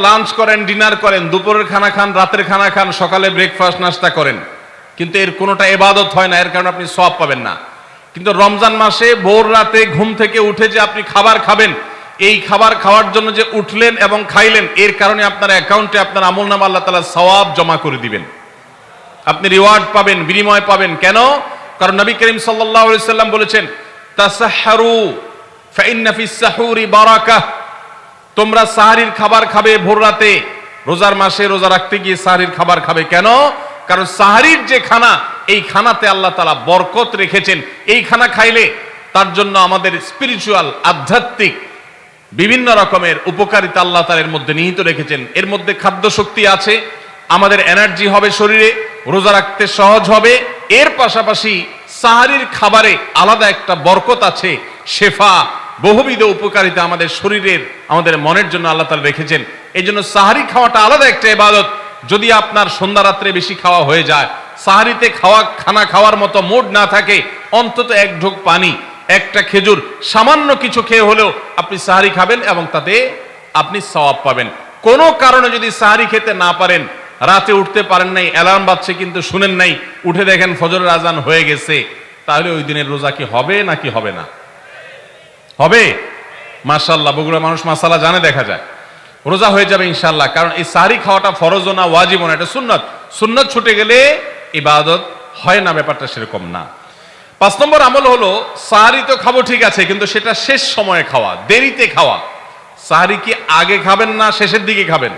Lunch করেন, dinner করেন, দুপুরের খানা খান, রাতের খানা খান, সকালে ব্রেকফাস্ট নাস্তা করেন, কিন্তু এর কোনোটা ইবাদত হয় না, এর কারণে আপনি সওয়াব পাবেন না। কিন্তু রমজান মাসে ভোর রাতে ঘুম থেকে উঠে যে আপনি খাবার খাবেন, এই খাবার খাওয়ার জন্য যে উঠলেন এবং খাইলেন, এর কারণে আপনার অ্যাকাউন্টে আপনার আমলনামা আল্লাহ তাআলা সওয়াব জমা করে দিবেন, আপনি রিওয়ার্ড পাবেন, বিনিময় পাবেন। কেন? কারণ নবী করিম সাল্লাল্লাহু আলাইহি সাল্লাম বলেছেন, তাসাহহারু ফাইন্না ফিস সাহুরি বারাকাহ, তোমরা সাহরির খাবার খাবে ভোর রাতে। রোজার মাসে রোজা রাখতে গিয়ে সাহরির খাবার খাবে। কেন? কারণ সাহরির যে খানা, এই খানাতে আল্লাহ তাআলা বরকত রেখেছেন। এই খানা খাইলে তার জন্য আমাদের স্পিরিচুয়াল, আধ্যাত্মিক বিভিন্ন রকমের উপকারিতা আল্লাহ তাআলা এর মধ্যে নিহিত রেখেছেন। এর মধ্যে খাদ্য শক্তি আছে, আমাদের এনার্জি হবে শরীরে, রোজা রাখতে সহজ হবে। এর পাশাপাশি সাহরির খাবারে আলাদা একটা বরকত আছে, শেফা, বহুবিধ উপকারিতা আমাদের শরীরের, আমাদের মনের জন্য আল্লাহ তাআলা রেখেছেন। এই জন্য সাহরি খাওয়াটা আলাদা একটা ইবাদত। যদি আপনার সন্ধ্যা রাত্রে বেশি খাওয়া হয়ে যায়, সাহরিতে খানা খাওয়ার মতো মুড না থাকে, অন্তত এক ঢোক পানি, একটা খেজুর, সামান্য কিছু খেয়ে হলেও আপনি সাহরি খাবেন এবং তাতে আপনি সওয়াব পাবেন। কোনো কারণে যদি সাহরি খেতে না পারেন, রাতে উঠতে পারেন নাই, অ্যালার্ম বাজছে কিন্তু শুনেন নাই, উঠে দেখেন ফজরের আজান হয়ে গেছে, তাহলে ওই দিনের রোজা কি হবে নাকি হবে না? হবে। মাশাআল্লাহ, বগুড়া মানুষ মাসালা জানে, দেখা যায় রোজা হয়ে যাবে ইনশাআল্লাহ। কারণ এই সাহরি খাওয়াটা ফরজও না, ওয়াজিবও না, এটা সুন্নত। সুন্নত ছুটে গেলে ইবাদত হয় না, ব্যাপারটা সেরকম না। 5 নম্বর আমল হলো, সাহরি তো খাবো ঠিক আছে, কিন্তু সেটা শেষ সময়ে খাওয়া, দেরিতে খাওয়া। সাহরি কি আগে খাবেন না শেষের দিকে খাবেন?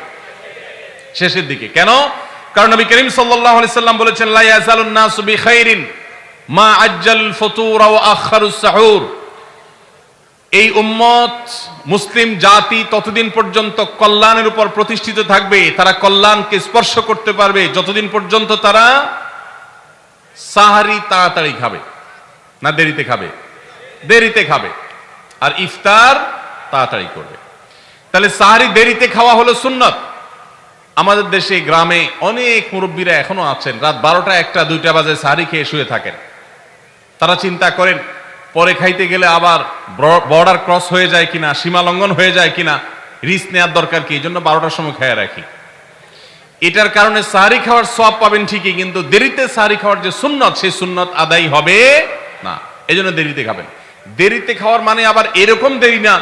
শেষের দিকে। কেন? কারণ নবী করিম সাল্লাল্লাহু আলাইহি সাল্লাম বলেছেন, লা ইয়াজালুন নাসু বিখাইরিন মা আজ্জাল ফুতুর ওয়া আখারুস সাহুর। এই উম্মত, মুসলিম জাতি ততদিন পর্যন্ত কল্যাণের উপর প্রতিষ্ঠিত থাকবে, তারা কল্যাণকে স্পর্শ করতে পারবে যতদিন পর্যন্ত তারা সাহরি তাড়াতাড়ি খাবে না দেরিতে খাবে? দেরিতে খাবে। আর ইফতার তাড়াতাড়ি করবে। তাহলে সাহরি দেরিতে খাওয়া হলো সুন্নত। আমাদের দেশে গ্রামে অনেক মুরব্বীরা এখনো আছেন, রাত 12টা, 1টা, 2টা বাজে সাহরি খেয়ে শুয়ে থাকেন। তারা চিন্তা করেন পরে খাইতে গেলে আবার বর্ডার ক্রস হয়ে যায় কিনা, সীমা লঙ্ঘন হয়ে যায় কিনা, রিস্ক নেওয়ার দরকার কি, এই জন্য 12টার সময় খেয়ে রাখি। এটার কারণে সাহরি খাওয়ার সওয়াব পাবেন ঠিকই, কিন্তু দেরিতে সাহরি খাওয়ার যে সুন্নত, সেই সুন্নত আদায় হবে না। এই জন্য দেরিতে খাবেন। দেরিতে খাওয়ার মানে আবার এরকম দেরি না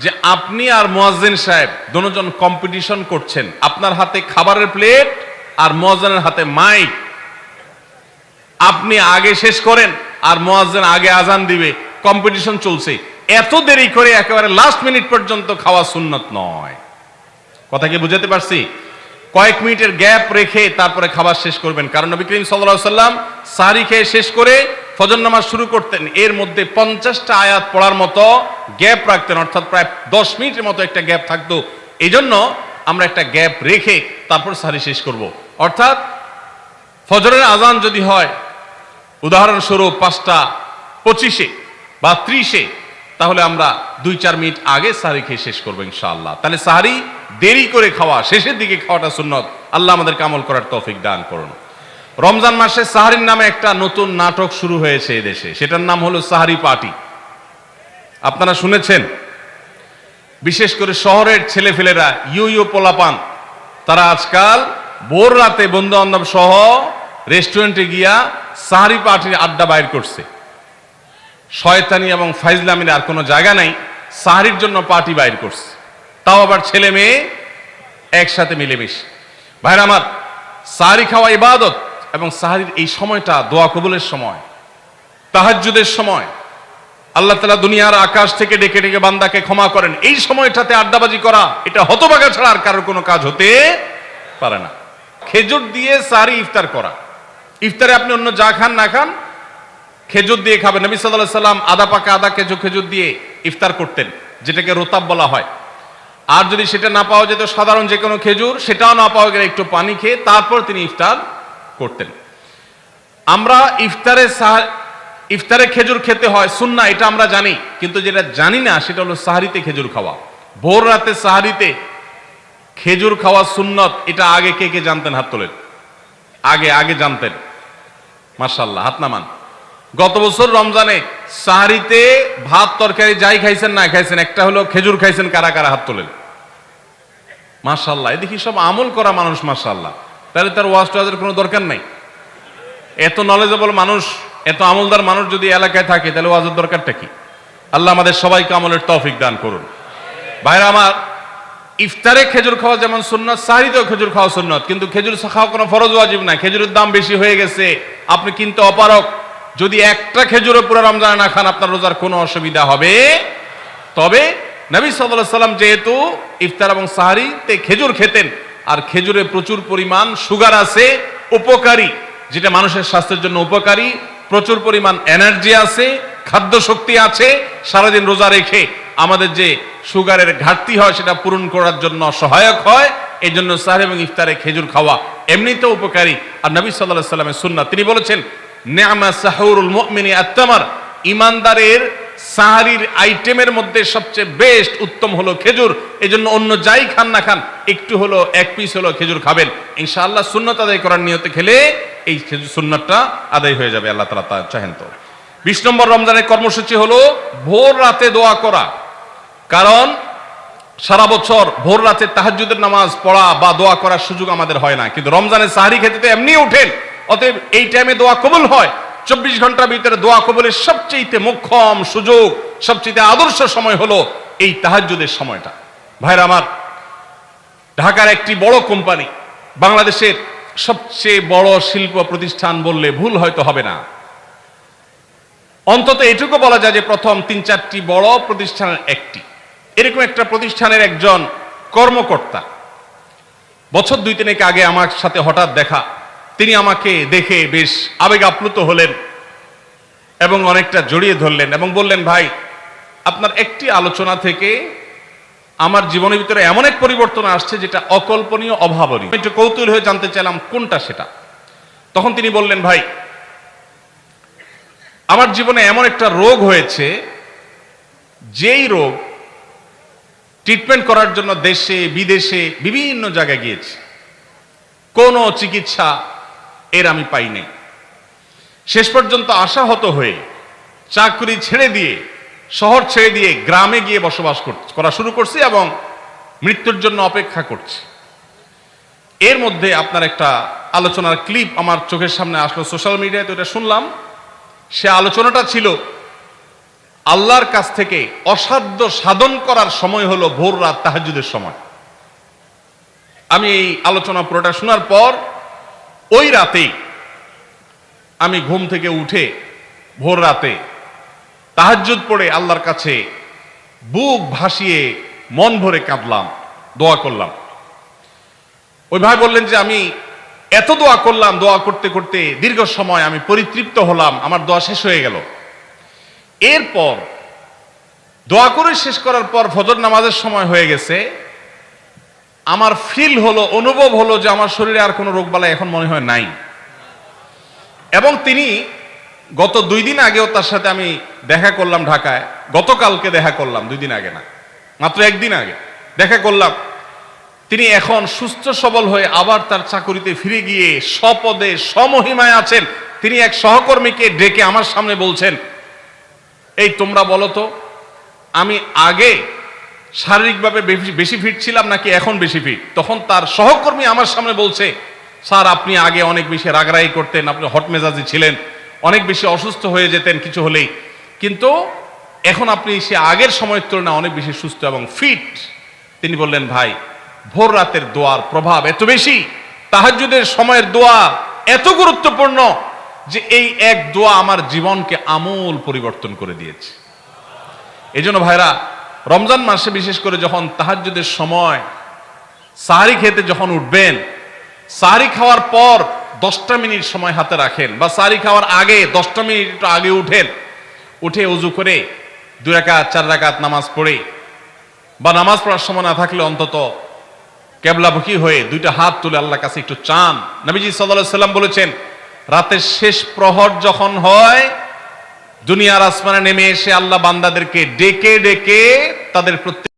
যে আপনি আর মুয়াজ্জিন সাহেব দুজন কম্পিটিশন করছেন, আপনার হাতে খাবারের প্লেট আর মুয়াজ্জিনের হাতে মাইক, আপনি আগে শেষ করেন আর মুয়াজ্জিন আগে আজান দিবে, কম্পিটিশন চলছে। এত দেরি করে একেবারে লাস্ট মিনিট পর্যন্ত খাওয়া সুন্নত নয়। কথা কি বুঝাতে পারছি? কয়েক মিনিটের গ্যাপ রেখে তারপরে খাবার শেষ করবেন। কারণ নবী করিম সাল্লাল্লাহু আলাইহি সাল্লাম সাহরি খেয়ে শেষ করে ফজর নামাজ শুরু করতেন, এর মধ্যে 50টা আয়াত পড়ার মতো গ্যাপ রাখতেন, অর্থাৎ প্রায় 10 মিনিটের মতো একটা গ্যাপ থাকতো। এই জন্য আমরা একটা গ্যাপ রেখে তারপর সাহরি শেষ করব। অর্থাৎ ফজরের আজান যদি হয় উদাহরণস্বরূপ 5টা 25-এ বা 30-এ, তাহলে আমরা 2-4 মিনিট আগে সাহরি খেয়ে শেষ করবো ইনশাআল্লাহ। তাহলে সাহরি দেরি করে খাওয়া, শেষের দিকে খাওয়াটা সুন্নত। আল্লাহ আমাদেরকে আমল করার তৌফিক দান করুন। রমজান মাসে সাহরির নামে একটা নতুন নাটক শুরু হয়েছে এই দেশে, সেটার নাম হলো সাহরি পার্টি। আপনারা শুনেছেন? বিশেষ করে শহরের ছেলেফেলেরা, ইউ পোলাপান, তারা আজকাল ভোর রাতে বন্ধু বান্ধব সহ রেস্টুরেন্টে গিয়া সাহরি পার্টির আড্ডা বাইর করছে। শয়তানি এবং ফাইজলামির আর কোনো জায়গা নাই, সাহরির জন্য পার্টি বাইর করছে, তাও আবার ছেলে মেয়ে একসাথে মিলেমিশে। ভাইরা আমার, সাহরি খাওয়া ইবাদত, এবং সাহরির এই সময়টা দোয়া কবুলের সময়, তাহাজ্জুদের সময়। আল্লাহ তাআলা দুনিয়ার আকাশ থেকে ডেকে ডেকে বান্দাকে ক্ষমা করেন। এই সময়টাতে আড্ডাবাজি করা, এটা হতভাগা ছাড়া আর কারোর কোনো কাজ হতে পারে না। খেজুর দিয়ে সাহরি ইফতার করা, ইফতারে আপনি অন্য যা খান না খান, খেজুর দিয়ে খাবেন। নবী সাল্লাল্লাহু আলাইহি সাল্লাম আদা পাকা আদা খেজুর দিয়ে ইফতার করতেন, যেটাকে রোতাব বলা হয়। আর যদি সেটা না পাওয়া যেত, সাধারণ যে কোনো খেজুর, সেটাও না পাওয়া গেলে একটু পানি খেয়ে তারপর তিনি ইফতার করতেন। আমরা ইফতারে খেজুর খেতে হয় সুন্নাহ, এটা আমরা জানি, কিন্তু যেটা জানি না সেটা হলো সাহরিতে খেজুর খাওয়া। ভোর রাতে সাহরিতে খেজুর খাওয়া সুন্নত, এটা আগে কে কে জানতেন? হাত তোলেন। আগে জানতেন? মাশাআল্লাহ, হাত নামান। গত বছর রমজানে সাহরিতে ভাত তরকারি যাই খাইছেন না খাইছেন, একটা হলো খেজুর খাইছেন, কারা কারা হাত তোলেন? মাশাআল্লাহ, এদিকে সব আমল করা মানুষ, মাশাআল্লাহ। তাহলে তার ওয়াজ টোয়াজের কোনো দরকার নাই। এত নলেজেবল মানুষ, এত আমলদার মানুষ যদি এলাকায় থাকে, তাহলে ওয়াজের দরকারটা কি? আল্লাহ আমাদের সবাইকে আমলের তৌফিক দান করুন। ভাইরা আমার, ইফতারে খেজুর খাওয়া যেমন সুন্নাত, সাহরিতেও খেজুর খাওয়া সুন্নাত, কিন্তু খেজুর খাওয়া কোনো ফরজ ওয়াজিব না। খেজুরের দাম বেশি হয়ে গেছে, আপনি কিনতে অপারগ। যদি একটা খেজুরও পুরো রমজানে না খান, আপনার রোজার কোনো অসুবিধা হবে। তবে নবী সাল্লাল্লাহু আলাইহি সাল্লাম যেহেতু ইফতার এবং সাহরিতে খেজুর খেতেন, আর খেজুরে প্রচুর পরিমাণ সুগার আছে, উপকারী, যেটা মানুষের স্বাস্থ্যের জন্য উপকারী, প্রচুর পরিমাণ এনার্জি আছে, খাদ্য শক্তি আছে, সারাদিন রোজা রেখে আমাদের যে সুগারের ঘাটতি হয় সেটা পূরণ করার জন্য সহায়ক হয়। এই জন্য সাহরি এবং ইফতারে খেজুর খাওয়া এমনিতেও উপকারী। আর নবী সাল্লাল্লাহু আলাইহি সাল্লামের সুন্নাত, তিনি বলেছেন, নি'মা সাহুরুল মুমিনি আত-তামার, ইমানদারের সাহারির আইটেমের মধ্যে সবচেয়ে বেস্ট, উত্তম হলো খেজুর। এই জন্য অন্য যাই খান না খান, একটু হলো, এক পিস হলো খেজুর খাবেন, ইনশাআল্লাহ সুন্নাত আদায় করার নিয়তে খেলে এই খেজুর সুন্নাতটা আদায় হয়ে যাবে, আল্লাহ তাআলা তা চাহেন তো। 20 নম্বর রমজানের কর্মসূচি হলো ভোর রাতে দোয়া করা। কারণ সারা বছর ভোর রাতে তাহাজ্জুদের নামাজ পড়া বা দোয়া করার সুযোগ আমাদের হয় না, কিন্তু রমজানের সাহরি খেতে তো এমনি উঠেন, অতএব এই টাইমে দোয়া কবুল হয়। 24 ঘন্টার ভিতরে দোয়া কবুলের সবচেয়ে মোক্ষম সুযোগ, সবচেয়ে আদর্শ সময় হলো এই তাহাজ্জুদের সময়টা। ভাইরা আমার, ঢাকার একটি বড় কোম্পানি, বাংলাদেশের সবচেয়ে বড় শিল্প প্রতিষ্ঠান বললে ভুল হয়তো হবে না, অন্তত এটুকু বলা যায় যে প্রথম 3-4টি বড় প্রতিষ্ঠানের একটি। এরকম একটা প্রতিষ্ঠানের একজন কর্মকর্তা বছর 2-3 আগে আমার সাথে হঠাৎ দেখা। তিনি আমাকে দেখে বেশ আবেগ আপ্লুত হলেন এবং অনেকটা জড়িয়ে ধরলেন এবং বললেন, ভাই, আপনার একটি আলোচনা থেকে আমার জীবনের ভিতরে এমন এক পরিবর্তন আসছে যেটা অকল্পনীয়, অভাবনীয়। একটু কৌতূহল হয়ে জানতে চাইলাম কোনটা সেটা। তখন তিনি বললেন, ভাই, আমার জীবনে এমন একটা রোগ হয়েছে, যেই রোগ ট্রিটমেন্ট করার জন্য দেশে বিদেশে বিভিন্ন জায়গায় গিয়েছি, কোনো চিকিৎসা এর আমি পাই নাই। শেষ পর্যন্ত আশাহত হয়ে চাকরি ছেড়ে দিয়ে, শহর ছেড়ে দিয়ে গ্রামে গিয়ে বসবাস করা শুরু করছি এবং মৃত্যুর জন্য অপেক্ষা করছি। এর মধ্যে আপনার একটা আলোচনার ক্লিপ আমার চোখের সামনে আসলো সোশ্যাল মিডিয়ায়, তো এটা শুনলাম। সে আলোচনাটা ছিল, আল্লাহর কাছ থেকে অসাধ্য সাধন করার সময় হলো ভোর রাত, তাহাজ্জুদের সময়। আমি এই আলোচনা পুরোটা শোনার পর ওই রাতেই আমি ঘুম থেকে উঠে ভোর রাতে তাহাজ্জুদ পড়ে আল্লাহর কাছে বুক ভাসিয়ে মন ভরে কাঁদলাম, দোয়া করলাম। ওই ভাই বললেন যে আমি এত দোয়া করলাম, দোয়া করতে করতে দীর্ঘ সময় আমি পরিতৃপ্ত হলাম, আমার দোয়া শেষ হয়ে গেল। এরপর দোয়া করে শেষ করার পর ফজর নামাজের সময় হয়ে গেছে, আমার ফিল হলো, অনুভব হলো যে আমার শরীরে আর কোনো রোগবালাই এখন মনে হয় নাই। এবং তিনি গত 2 দিন আগেও তার সাথে আমি দেখা করলাম ঢাকায়, গতকালকে দেখা করলাম, 2 দিন আগে না, মাত্র 1 দিন আগে দেখা করলাম। তিনি এখন সুস্থ সবল হয়ে আবার তার চাকরিতে ফিরে গিয়ে স্বপদে সমহিমায় আছেন। তিনি এক সহকর্মীকে ডেকে আমার সামনে বলছেন, এই তোমরা বলো তো, আমি আগে শারীরিকভাবে বেশি ফিট ছিলাম নাকি এখন বেশি ফিট? তখন তার সহকর্মী আমার সামনে বলছে, স্যার, আপনি আগে অনেক বেশি রাগারাগি করতেন, আপনি হট মেজাজি ছিলেন, অনেক বেশি অসুস্থ হয়ে যেতেন কিছু হলেই, কিন্তু এখন আপনি সে আগের সময়ের তুলনায় অনেক বেশি সুস্থ এবং ফিট। তিনি বললেন, ভাই, ভোর রাতের দোয়ার প্রভাব এত বেশি, তাহাজ্জুদের সময়ের দোয়া এত গুরুত্বপূর্ণ যে এই এক দোয়া আমার জীবনকে আমূল পরিবর্তন করে দিয়েছে। এই জন্য ভাইরা, রমজান মাসে বিশেষ করে যখন তাহাজ্জুদের সময় সাহরি খেতে যখন উঠবেন, সাহরি খাওয়ার পর 10টা মিনিট সময় হাতে রাখেন, বা সাহরি খাওয়ার আগে 10টা মিনিট একটু আগে উঠেন, উঠে ওযু করে 2 রাকাত 4 রাকাত নামাজ পড়ে, বা নামাজ পড়ার সময় না থাকলে অন্তত কেবলামুখী হয়ে 2টা হাত তুলে আল্লাহর কাছে একটু চান। নবীজি সাল্লাল্লাহু আলাইহি সাল্লাম বলেছেন, রাতের শেষ প্রহর যখন হয়, দুনিয়ার আসমানে নেমে এসে আল্লাহ বান্দাদেরকে ডেকে ডেকে তাদের প্রত্যেক